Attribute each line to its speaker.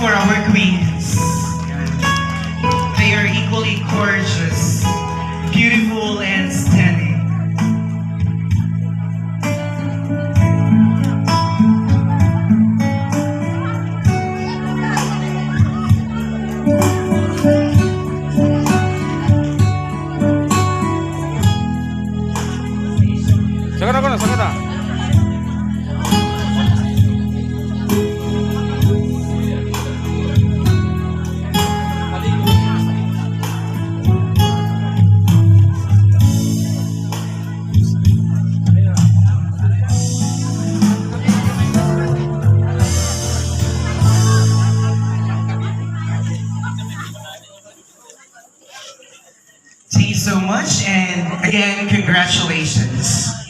Speaker 1: for our queens. They are equally gorgeous, beautiful, and stunning.
Speaker 2: Sagada.
Speaker 1: Thank you so much, and again, congratulations.